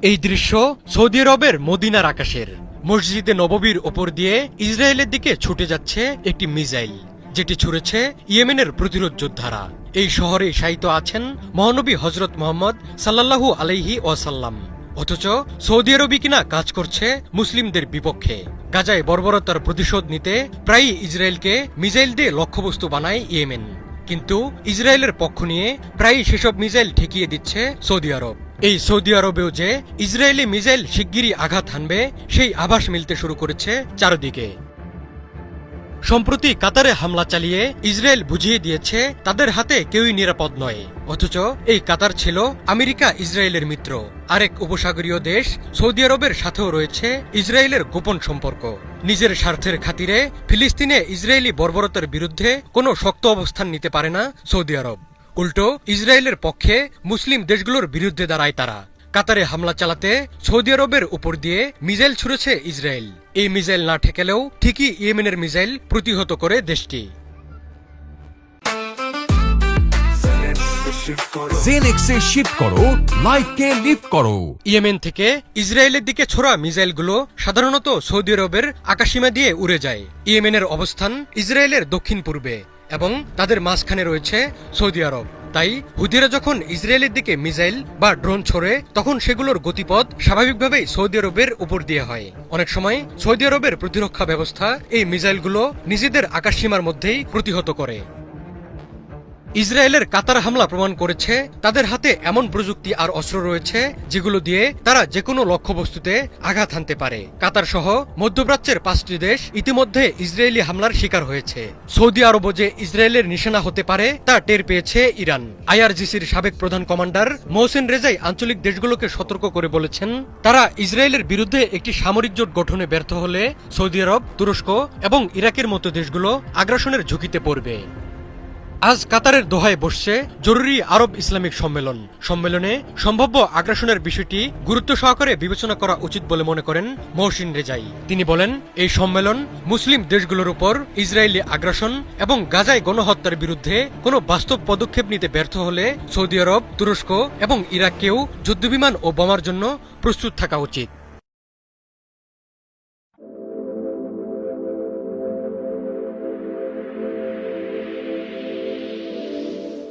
এই দৃশ্য সৌদি আরবের মদিনার আকাশের। মসজিদে নববীর ওপর দিয়ে ইসরায়েলের দিকে ছুটে যাচ্ছে একটি মিসাইল, যেটি ছুড়েছে ইয়েমেনের প্রতিরোধ যোদ্ধারা। এই শহরে শায়িত আছেন মহানবী হযরত মুহাম্মদ সাল্লাল্লাহু আলাইহি ওয়াসাল্লাম, অথচ সৌদি আরবই কিনা কাজ করছে মুসলিমদের বিপক্ষে। গাজায় বর্বরতার প্রতিশোধ নিতে প্রায়ই ইসরায়েলকে মিসাইল দিয়ে লক্ষ্যবস্তু বানায় ইয়েমেন, কিন্তু ইসরায়েলের পক্ষ নিয়ে প্রায়ই সেসব মিসাইল ঠেকিয়ে দিচ্ছে সৌদি আরব। এই সৌদি আরবেও যে ইসরায়েলি মিসাইল শিগগিরই আঘাত হানবে সেই আভাস মিলতে শুরু করেছে চারদিকে। সম্প্রতি কাতারে হামলা চালিয়ে ইসরায়েল বুঝিয়ে দিয়েছে তাদের হাতে কেউই নিরাপদ নয়, অথচ এই কাতার ছিল আমেরিকা ইসরায়েলের মিত্র। আরেক উপসাগরীয় দেশ সৌদি আরবের সাথেও রয়েছে ইসরায়েলের গোপন সম্পর্ক। নিজের স্বার্থের খাতিরে ফিলিস্তিনে ইসরায়েলি বর্বরতার বিরুদ্ধে কোনো শক্ত অবস্থান নিতে পারে না সৌদি আরব, উল্টো ইসরায়েলের পক্ষে মুসলিম দেশগুলোর বিরুদ্ধে দাঁড়ায় তারা। কাতারে হামলা চালাতে সৌদি আরবের উপর দিয়ে মিসাইল ছুড়েছে ইসরায়েল। এই মিসাইল না ঠেকালেও ঠিকই ইয়েমেনের মিসাইল প্রতিহত করে দেশটি। জেনেক্সে শিফট করো, লাইফকে লিফট করো। ইয়েমেন থেকে ইসরায়েলের দিকে ছোড়া মিসাইলগুলো সাধারণত সৌদি আরবের আকাশসীমা দিয়ে উড়ে যায়। ইয়েমেনের অবস্থান ইসরায়েলের দক্ষিণ পূর্বে এবং তাদের মাঝখানে রয়েছে সৌদি আরব। তাই হুদিরা যখন ইসরায়েলের দিকে মিসাইল বা ড্রোন ছোড়ে তখন সেগুলোর গতিপথ স্বাভাবিকভাবেই সৌদি আরবের উপর দিয়ে হয়। অনেক সময় সৌদি আরবের প্রতিরক্ষা ব্যবস্থা এই মিসাইলগুলো নিজেদের আকাশসীমার মধ্যেই প্রতিহত করে। ইসরায়েলের কাতার হামলা প্রমাণ করেছে তাদের হাতে এমন প্রযুক্তি আর অস্ত্র রয়েছে যেগুলো দিয়ে তারা যেকোনো লক্ষ্যবস্তুতে আঘাত হানতে পারে। কাতার সহ মধ্যপ্রাচ্যের 5টি দেশ ইতিমধ্যে ইসরায়েলি হামলার শিকার হয়েছে। সৌদি আরবও যে ইসরায়েলের নিশানা হতে পারে তা টের পেয়েছে ইরান। আইআরজিসির সাবেক প্রধান কমান্ডার মোহসেন রেজাই আঞ্চলিক দেশগুলোকে সতর্ক করে বলেছেন, তারা ইসরায়েলের বিরুদ্ধে একটি সামরিক জোট গঠনে ব্যর্থ হলে সৌদি আরব, তুরস্ক এবং ইরাকের মতো দেশগুলো আগ্রাসনের ঝুঁকিতে পড়বে। আজ কাতারের দোহায় বসছে জরুরি আরব ইসলামিক সম্মেলন। সম্মেলনে সম্ভাব্য আগ্রাসনের বিষয়টি গুরুত্ব সহকারে বিবেচনা করা উচিত বলে মনে করেন মহসিন রেজাই। তিনি বলেন, এই সম্মেলন মুসলিম দেশগুলোর উপর ইসরায়েলি আগ্রাসন এবং গাজায় গণহত্যার বিরুদ্ধে কোনো বাস্তব পদক্ষেপ নিতে ব্যর্থ হলে সৌদি আরব, তুরস্ক এবং ইরাককেও যুদ্ধবিমান ও বোমার জন্য প্রস্তুত থাকা উচিত।